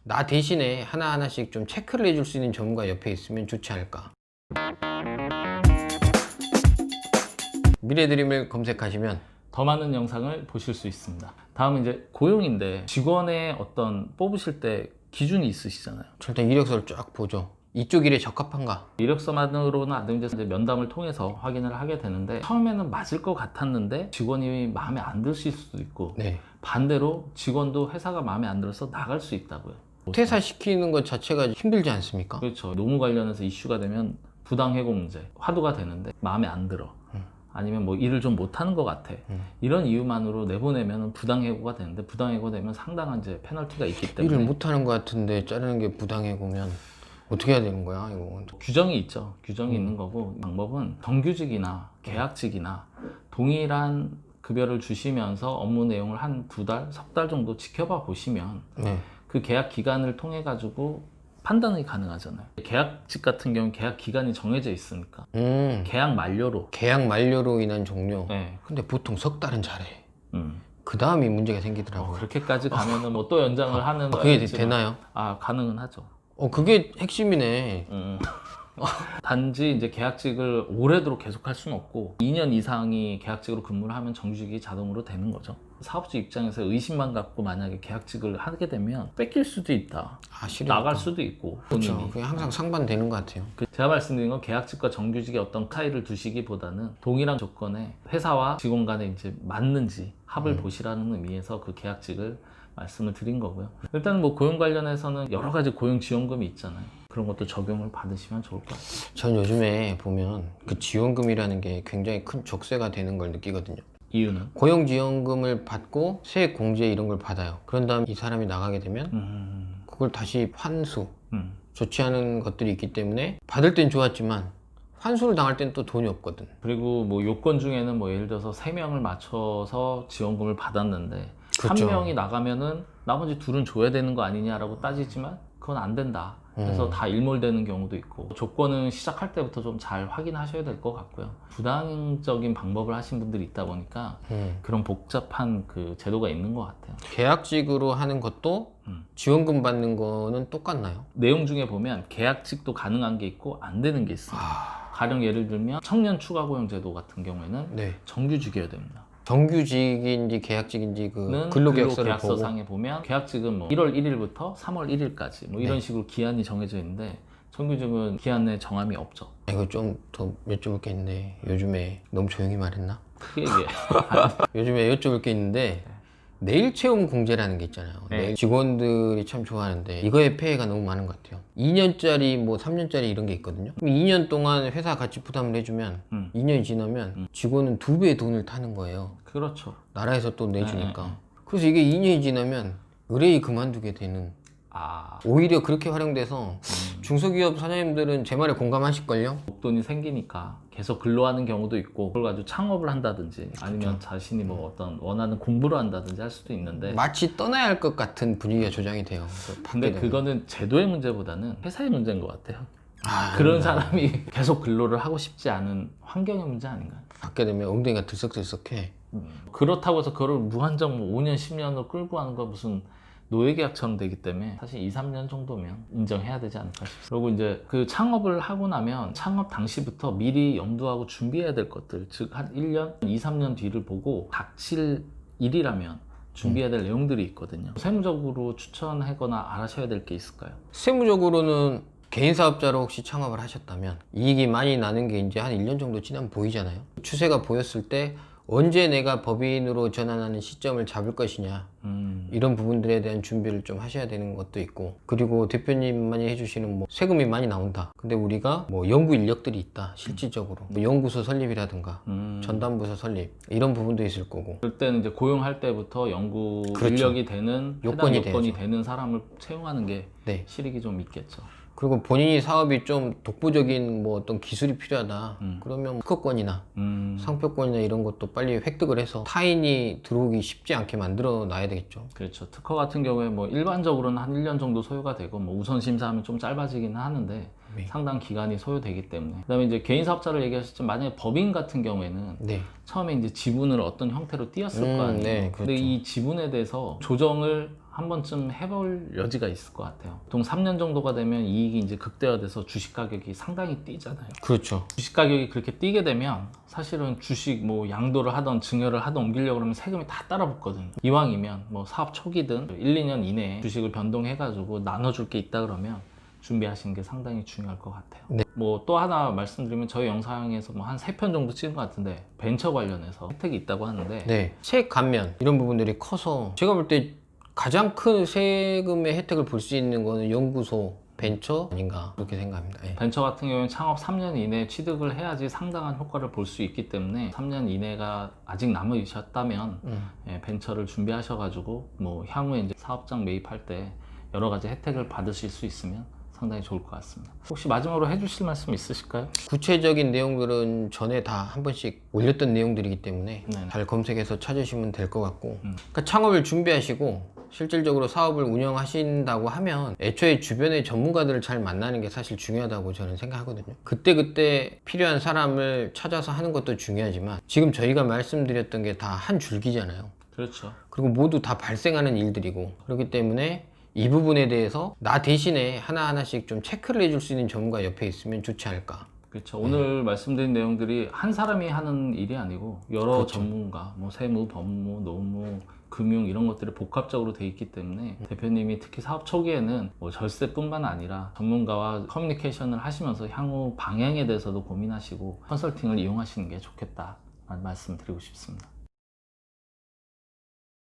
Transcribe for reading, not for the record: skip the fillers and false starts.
나 대신에 하나하나씩 좀 체크를 해줄 수 있는 전문가 옆에 있으면 좋지 않을까. 미래드림을 검색하시면 더 많은 영상을 보실 수 있습니다. 다음은 이제 고용인데 직원의 어떤 뽑으실 때 기준이 있으시잖아요. 일단 이력서를 쫙 보죠. 이쪽 일에 적합한가? 이력서만으로는 안 되면 이제 면담을 통해서 확인을 하게 되는데 처음에는 맞을 것 같았는데 직원이 마음에 안 드실 수도 있고 네. 반대로 직원도 회사가 마음에 안 들어서 나갈 수 있다고요. 퇴사시키는 것 자체가 힘들지 않습니까? 그렇죠. 노무 관련해서 이슈가 되면 부당해고 문제 화두가 되는데 마음에 안 들어. 아니면 뭐 일을 좀 못하는 것 같아. 이런 이유만으로 내보내면 부당해고가 되는데 부당해고 되면 상당한 이제 페널티가 있기 때문에 일을 못하는 것 같은데 자르는 게 부당해고면 어떻게 해야 되는 거야 이거? 규정이 있죠. 규정이 있는 거고 방법은 정규직이나 계약직이나 동일한 급여를 주시면서 업무 내용을 한 2달, 석 달 정도 지켜봐 보시면 네. 그 계약 기간을 통해 가지고 판단이 가능하잖아요. 계약직 같은 경우는 계약 기간이 정해져 있으니까 계약 만료로. 계약 만료로 인한 종료. 네. 근데 보통 석 달은 잘해. 음. 그 다음이 문제가 생기더라고요. 그렇게까지 가면은 뭐 또 연장을 하는 그게 거겠지만, 되나요? 가능은 하죠. 그게 핵심이네. 단지 이제 계약직을 오래도록 계속할 수는 없고 2년 이상이 계약직으로 근무를 하면 정규직이 자동으로 되는 거죠. 사업주 입장에서 의심만 갖고 만약에 계약직을 하게 되면 뺏길 수도 있다. 싫으니까. 나갈 수도 있고 그렇죠. 본인이. 그게 항상 상반되는 것 같아요. 제가 말씀드린 건 계약직과 정규직의 어떤 차이를 두시기보다는 동일한 조건에 회사와 직원 간에 이제 맞는지 합을 보시라는 의미에서 그 계약직을 말씀을 드린 거고요. 일단 뭐 고용 관련해서는 여러 가지 고용 지원금이 있잖아요. 그런 것도 적용을 받으시면 좋을 것 같아요. 전 요즘에 보면 그 지원금이라는 게 굉장히 큰 족쇄가 되는 걸 느끼거든요. 이유는? 고용지원금을 받고 세액 공제 이런 걸 받아요. 그런 다음 이 사람이 나가게 되면 그걸 다시 환수, 좋지 않은 것들이 있기 때문에 받을 땐 좋았지만 환수를 당할 땐 또 돈이 없거든. 그리고 뭐 요건 중에는 뭐 예를 들어서 3명을 맞춰서 지원금을 받았는데 그렇죠. 1명이 나가면은 나머지 2은 줘야 되는 거 아니냐라고 따지지만 그건 안 된다. 그래서 다 일몰되는 경우도 있고 조건은 시작할 때부터 좀 잘 확인하셔야 될 것 같고요. 부당적인 방법을 하신 분들이 있다 보니까 그런 복잡한 그 제도가 있는 것 같아요. 계약직으로 하는 것도 지원금 받는 거는 똑같나요? 내용 중에 보면 계약직도 가능한 게 있고 안 되는 게 있어요. 가령 예를 들면 청년 추가 고용 제도 같은 경우에는 네. 정규직이어야 됩니다. 정규직인지 계약직인지 그 근로계약서를 보고 근로계약서상에 보면 계약직은 뭐 1월 1일부터 3월 1일까지 뭐 이런 네. 식으로 기한이 정해져 있는데 정규직은 기한 내 정함이 없죠. 이거 좀 더 여쭤볼 게 있는데 요즘에 너무 조용히 말했나? 크게 얘기해. 요즘에 여쭤볼 게 있는데 내일 채용 공제라는 게 있잖아요. 네. 내일 직원들이 참 좋아하는데 이거에 폐해가 너무 많은 것 같아요. 2년짜리 뭐 3년짜리 이런 게 있거든요. 그럼 2년 동안 회사 같이 부담을 해주면 2년이 지나면 직원은 2배의 돈을 타는 거예요. 그렇죠. 나라에서 또 내주니까. 네. 그래서 이게 2년이 지나면 의뢰이 그만두게 되는, 오히려 그렇게 활용돼서 중소기업 사장님들은 제 말에 공감하실걸요? 목돈이 생기니까 계속 근로하는 경우도 있고 그걸 가지고 창업을 한다든지 아니면 자신이 뭐 어떤 원하는 공부를 한다든지 할 수도 있는데 마치 떠나야 할 것 같은 분위기가 조장이 돼요. 근데 그거는 제도의 문제보다는 회사의 문제인 것 같아요. 그런가. 그런 사람이 계속 근로를 하고 싶지 않은 환경의 문제 아닌가요? 받게 되면 엉덩이가 들썩들썩해. 그렇다고 해서 그걸 무한정 뭐 5년, 10년을 끌고 가는 건 무슨 노예계약처럼 되기 때문에 사실 2, 3년 정도면 인정해야 되지 않을까 싶습니다. 그리고 이제 그 창업을 하고 나면 창업 당시부터 미리 염두하고 준비해야 될 것들, 즉 한 1년, 2, 3년 뒤를 보고 닥칠 일이라면 준비해야 될 내용들이 있거든요. 세무적으로 추천하거나 알아셔야 될 게 있을까요? 세무적으로는 개인 사업자로 혹시 창업을 하셨다면 이익이 많이 나는 게 이제 한 1년 정도 지나면 보이잖아요. 추세가 보였을 때 언제 내가 법인으로 전환하는 시점을 잡을 것이냐, 이런 부분들에 대한 준비를 좀 하셔야 되는 것도 있고, 그리고 대표님만이 해주시는 뭐 세금이 많이 나온다, 근데 우리가 뭐 연구 인력들이 있다, 실질적으로 뭐 연구소 설립이라든가 전담부서 설립 이런 부분도 있을 거고, 그때는 이제 고용할 때부터 연구 그렇죠. 인력이 되는 요건이 해당 요건이 돼야죠. 되는 사람을 채용하는 게 네. 실익이 좀 있겠죠. 그리고 본인이 사업이 좀 독보적인 뭐 어떤 기술이 필요하다, 그러면 특허권이나 상표권이나 이런 것도 빨리 획득을 해서 타인이 들어오기 쉽지 않게 만들어 놔야 되겠죠. 그렇죠. 특허 같은 경우에 뭐 일반적으로는 한 1년 정도 소요가 되고 뭐 우선 심사하면 좀 짧아지기는 하는데 네. 상당 기간이 소요되기 때문에. 그다음에 이제 개인 사업자를 얘기하셨지만 만약에 법인 같은 경우에는 네. 처음에 이제 지분을 어떤 형태로 띄었을 거 아니에요. 네, 근데 그렇죠. 이 지분에 대해서 조정을 한 번쯤 해볼 여지가 있을 것 같아요. 보통 3년 정도가 되면 이익이 이제 극대화돼서 주식 가격이 상당히 뛰잖아요. 그렇죠. 주식 가격이 그렇게 뛰게 되면 사실은 주식 뭐 양도를 하던 증여를 하던 옮기려고 그러면 세금이 다 따라 붙거든요. 이왕이면 뭐 사업 초기든 1, 2년 이내에 주식을 변동해가지고 나눠줄 게 있다 그러면 준비하시는 게 상당히 중요할 것 같아요. 네. 뭐 또 하나 말씀드리면 저희 영상에서 뭐 한 3편 정도 찍은 것 같은데 벤처 관련해서 혜택이 있다고 하는데 네. 세액 감면 이런 부분들이 커서 제가 볼 때 가장 큰 세금의 혜택을 볼 수 있는 거는 연구소, 벤처 아닌가 그렇게 생각합니다. 예. 벤처 같은 경우에는 창업 3년 이내에 취득을 해야지 상당한 효과를 볼 수 있기 때문에 3년 이내가 아직 남으셨다면 예, 벤처를 준비하셔가지고 뭐 향후에 이제 사업장 매입할 때 여러 가지 혜택을 받으실 수 있으면 상당히 좋을 것 같습니다. 혹시 마지막으로 해주실 말씀 있으실까요? 구체적인 내용들은 전에 다 한 번씩 올렸던 내용들이기 때문에 네네. 잘 검색해서 찾으시면 될 것 같고 그러니까 창업을 준비하시고 실질적으로 사업을 운영하신다고 하면 애초에 주변의 전문가들을 잘 만나는 게 사실 중요하다고 저는 생각하거든요. 그때그때 필요한 사람을 찾아서 하는 것도 중요하지만 지금 저희가 말씀드렸던 게 다 한 줄기잖아요. 그렇죠. 그리고 모두 다 발생하는 일들이고 그렇기 때문에 이 부분에 대해서 나 대신에 하나하나씩 좀 체크를 해줄 수 있는 전문가 옆에 있으면 좋지 않을까. 그렇죠. 오늘 말씀드린 내용들이 한 사람이 하는 일이 아니고 여러 그렇죠. 전문가, 뭐 세무, 법무, 노무, 금융 이런 것들이 복합적으로 돼 있기 때문에 대표님이 특히 사업 초기에는 뭐 절세뿐만 아니라 전문가와 커뮤니케이션을 하시면서 향후 방향에 대해서도 고민하시고 컨설팅을 이용하시는 게 좋겠다 말씀드리고 싶습니다.